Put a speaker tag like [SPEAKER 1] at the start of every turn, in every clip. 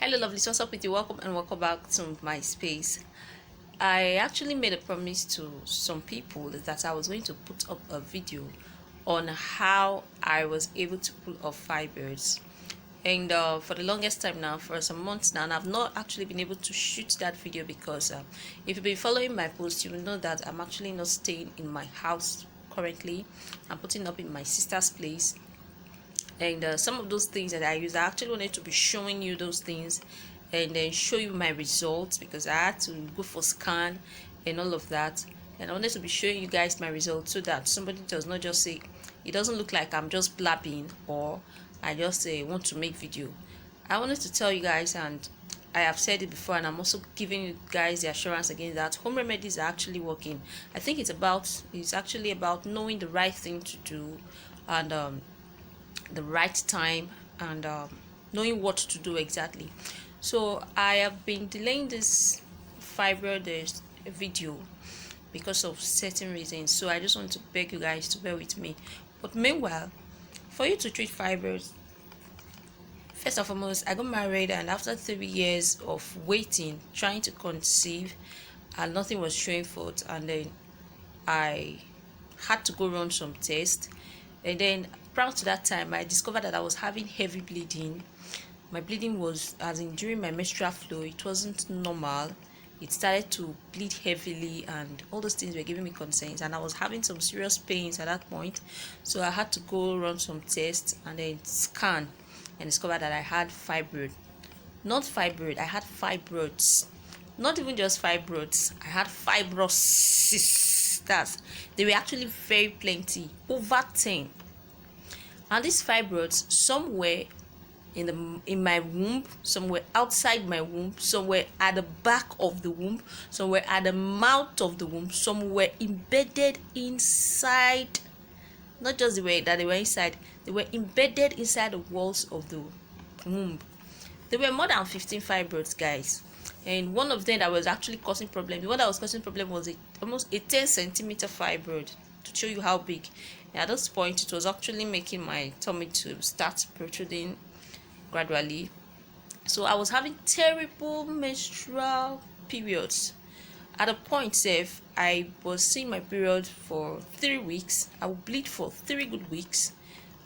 [SPEAKER 1] Hello lovelies, what's up with you? Welcome and welcome back to my space. I actually made a promise to some people that I was going to put up a video on how I was able to pull off fibroids. And for the longest time now, for some months now, and I've not actually been able to shoot that video because if you've been following my posts, you will know that I'm actually not staying in my house currently. I'm putting up in my sister's place, and some of those things that I use, I actually wanted to be showing you those things and then show you my results, because I had to go for scan and all of that, and I wanted to be showing you guys my results so that somebody does not just say it doesn't look like I'm just blabbing or I just want to make video. I wanted to tell you guys, and I have said it before, and I'm also giving you guys the assurance again that home remedies are actually working. I think it's actually about knowing the right thing to do, and the right time, and knowing what to do exactly. So I have been delaying this fibroid video because of certain reasons, so I just want to beg you guys to bear with me. But meanwhile, for you to treat fibroids, first and foremost, I got married, and after 3 years of waiting, trying to conceive, and nothing was showing forth, and then I had to go run some tests. And then prior to that time, I discovered that I was having heavy bleeding. My bleeding was, as in during my menstrual flow, it wasn't normal. It started to bleed heavily, and all those things were giving me concerns, and I was having some serious pains at that point. So I had to go run some tests and then scan and discover that I had fibroid. Not fibroid, I had fibroids. Not even just fibroids, I had fibrosis. They were actually very plenty, over 10. And these fibroids, somewhere in my womb, somewhere outside my womb, somewhere at the back of the womb, somewhere at the mouth of the womb, somewhere embedded inside, not just the way that they were inside, they were embedded inside the walls of the womb. There were more than 15 fibroids, guys. And one of them that was actually causing problems, the one that was causing problem was almost a 10 centimeter fibroid, to show you how big. And at this point, it was actually making my tummy to start protruding gradually. So I was having terrible menstrual periods. At a point, I was seeing my period for 3 weeks. I would bleed for 3 good weeks,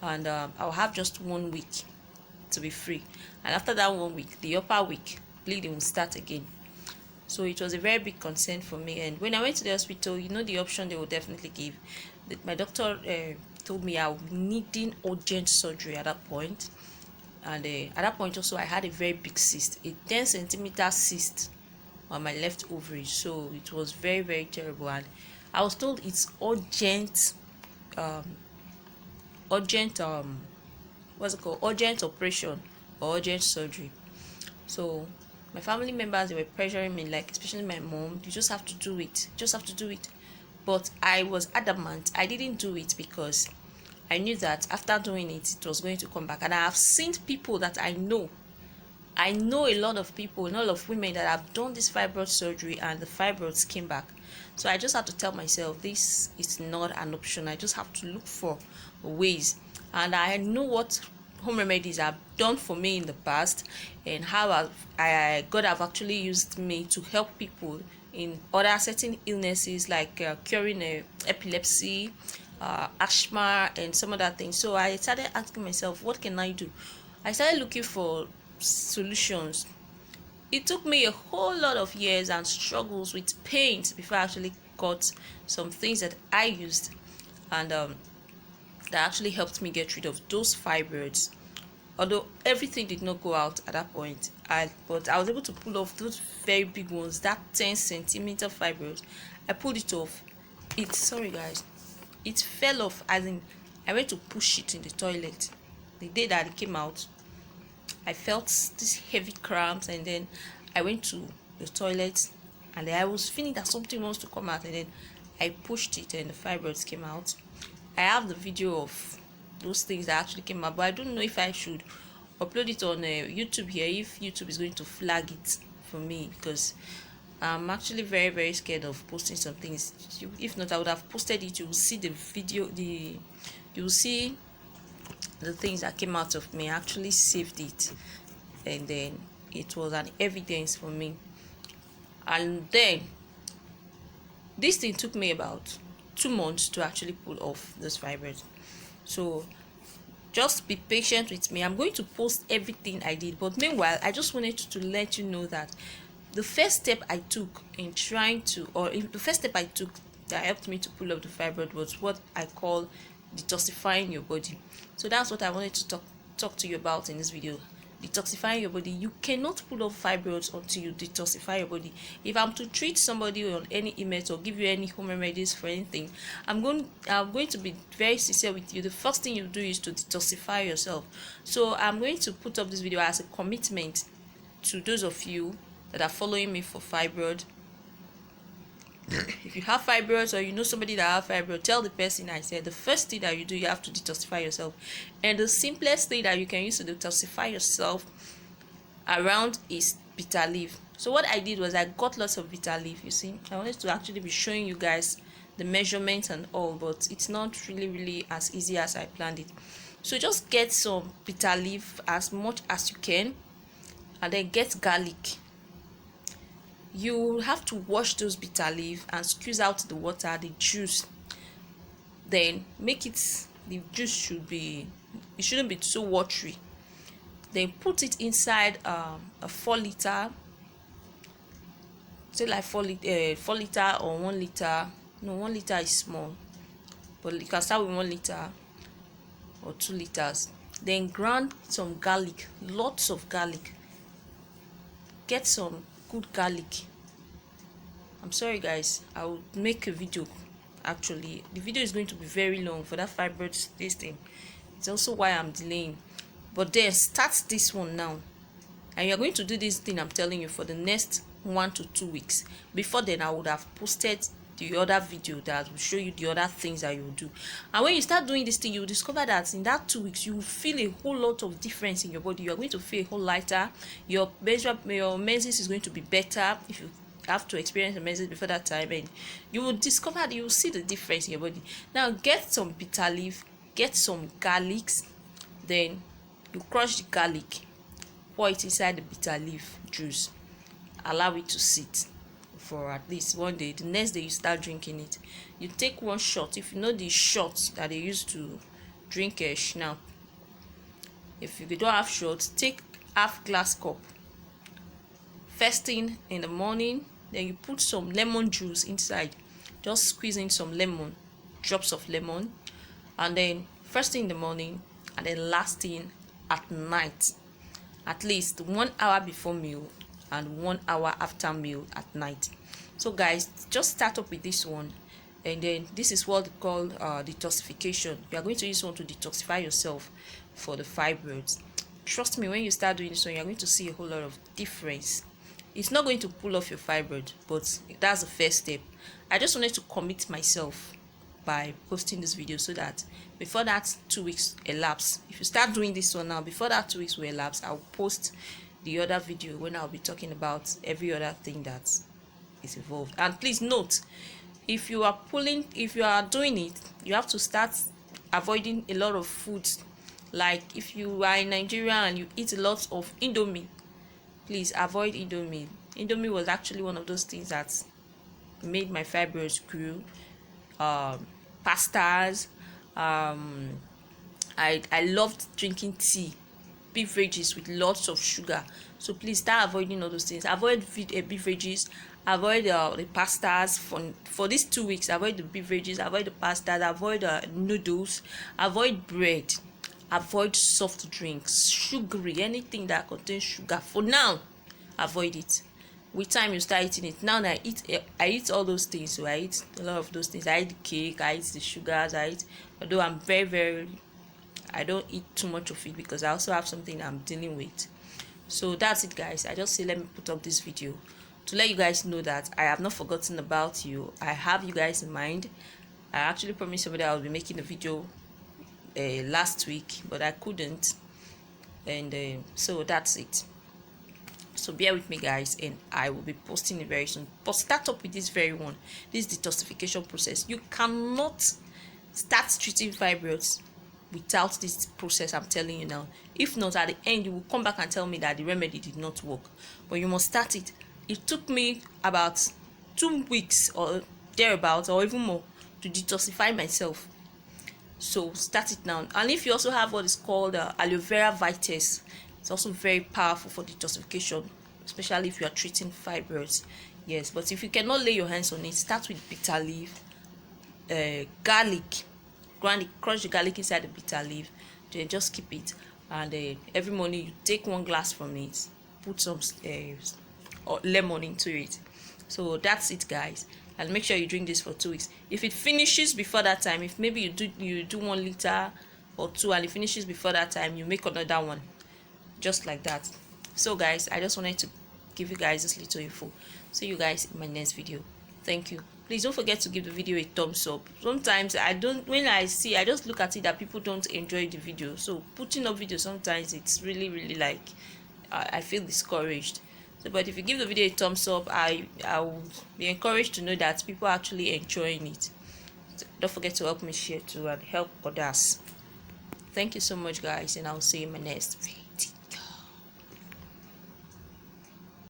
[SPEAKER 1] and I'll have just 1 week to be free. And after that 1 week, the upper week, bleeding will start again. So it was a very big concern for me. And when I went to the hospital, you know the option they will definitely give. My doctor told me I was needing urgent surgery at that point. And at that point also, I had a very big cyst, a 10 centimeter cyst on my left ovary. So it was very, very terrible. And I was told it's urgent urgent operation or urgent surgery. So my family members, they were pressuring me, like especially my mom, you just have to do it, but I was adamant I didn't do it, because I knew that after doing it, it was going to come back. And I have seen people that I know a lot of people, a lot of women that have done this fibroid surgery, and the fibroids came back. So I just have to tell myself this is not an option. I just have to look for ways. And I know what home remedies have done for me in the past, and how God have actually used me to help people in other certain illnesses, like curing epilepsy, asthma, and some other things. So I started asking myself, what can I do? I started looking for solutions. It took me a whole lot of years and struggles with pains before I actually got some things that I used, and that actually helped me get rid of those fibroids. Although everything did not go out at that point, but I was able to pull off those very big ones. That 10 centimeter fibroid, I pulled it off. Sorry guys, it fell off, as in I went to push it in the toilet. The day that it came out, I felt these heavy cramps, and then I went to the toilet, and I was feeling that something wants to come out, and then I pushed it and the fibroids came out. I have the video of those things that actually came out, but I don't know if I should upload it on YouTube here, if YouTube is going to flag it for me, because I'm actually very, very scared of posting some things. If not, I would have posted it. You will see the video, you will see the things that came out of me. I actually saved it, and then it was an evidence for me. And then this thing took me about 2 months to actually pull off this fibroid. So just be patient with me. I'm going to post everything I did, but meanwhile I just wanted to let you know that the first step I took in trying to, the first step I took that helped me to pull off the fibroid was what I call detoxifying your body. So that's what I wanted to talk to you about in this video. Detoxifying your body. You cannot pull off fibroids until you detoxify your body. If I'm to treat somebody on any image or give you any home remedies for anything, I'm going to be very sincere with you. The first thing you do is to detoxify yourself. So I'm going to put up this video as a commitment to those of you that are following me for fibroid. If you have fibroids or you know somebody that have fibroid, tell the person I said the first thing that you do, you have to detoxify yourself. And the simplest thing that you can use to detoxify yourself around is bitter leaf. So what I did was I got lots of bitter leaf. You see, I wanted to actually be showing you guys the measurements and all, but it's not really as easy as I planned it. So just get some bitter leaf as much as you can, and then get garlic. You have to wash those bitter leaf and squeeze out the water, the juice. Then make it, the juice shouldn't be so watery. Then put it inside a 4 liter, say like 4 liter or 1 liter. No, 1 liter is small, but you can start with 1 liter or 2 liters. Then grind some garlic, lots of garlic. Get some good garlic. I'm sorry guys, I will make a video. Actually the video is going to be very long for that fibroid tasting. It's also why I'm delaying, but then start this one now, and you're going to do this thing I'm telling you for the next 1 to 2 weeks. Before then I would have posted the other video that will show you the other things that you will do. And when you start doing this thing, you will discover that in that 2 weeks you will feel a whole lot of difference in your body. You are going to feel a whole lighter. Your menses is going to be better if you have to experience the menses before that time, and you will discover that you will see the difference in your body. Now get some bitter leaf, get some garlics, then you crush the garlic, pour it inside the bitter leaf juice, allow it to sit for at least 1 day. The next day you start drinking it. You take 1 shot. If you know the shots that they use to drink a schnapp, if you don't have shots, take half glass cup first thing in the morning. Then you put some lemon juice inside, just squeeze in some lemon, drops of lemon, and then first thing in the morning, and then last thing at night, at least 1 hour before meal and 1 hour after meal at night. So guys, just start up with this one, and then this is what we call detoxification. You are going to use one to detoxify yourself for the fibroids. Trust me, when you start doing this one, you are going to see a whole lot of difference. It's not going to pull off your fibroid, but that's the first step. I just wanted to commit myself by posting this video so that before that 2 weeks elapse, if you start doing this one now, before that 2 weeks will elapse, I'll post the other video when I'll be talking about every other thing that is involved. And please note, if you are doing it, you have to start avoiding a lot of foods. Like if you are in Nigeria and you eat a lot of Indomie, please avoid Indomie. Indomie was actually one of those things that made my fibroids grow. Pastas. I loved drinking tea, beverages with lots of sugar. So please start avoiding all those things. Avoid beverages. Avoid the pastas for these 2 weeks. Avoid the beverages. Avoid the pastas. Avoid noodles. Avoid bread. Avoid soft drinks, sugary, anything that contains sugar. For now, avoid it. With time you start eating it. Now I eat all those things. So I eat a lot of those things. I eat the cake, I eat the sugars, although I'm I don't eat too much of it because I also have something I'm dealing with. So that's it guys. I just say let me put up this video to let you guys know that I have not forgotten about you. I have you guys in mind. I actually promised somebody I will be making a video last week, but I couldn't, and so that's it. So bear with me guys, and I will be posting it very soon. But start up with this very one, this detoxification process. You cannot start treating fibroids without this process I'm telling you now. If not, at the end you will come back and tell me that the remedy did not work. But you must start it. It took me about 2 weeks or thereabouts, or even more, to detoxify myself. So start it now. And if you also have what is called aloe vera vitis, it's also very powerful for detoxification, especially if you are treating fibroids. Yes, but if you cannot lay your hands on it, start with bitter leaf, garlic. Crush the garlic inside the bitter leaf, then just keep it, and every morning you take 1 glass from it, put some lemon into it. So that's it, guys, and make sure you drink this for 2 weeks. If it finishes before that time, if maybe you do 1 liter or 2 and it finishes before that time, you make another one, just like that. So guys, I just wanted to give you guys this little info. See you guys in my next video. Thank you. Please don't forget to give the video a thumbs up. Sometimes when I just look at it that people don't enjoy the video, so putting up videos sometimes it's really like I feel discouraged. So but if you give the video a thumbs up, I will be encouraged to know that people are actually enjoying it. So don't forget to help me share too and help others. Thank you so much, guys, and I'll see you in my next video.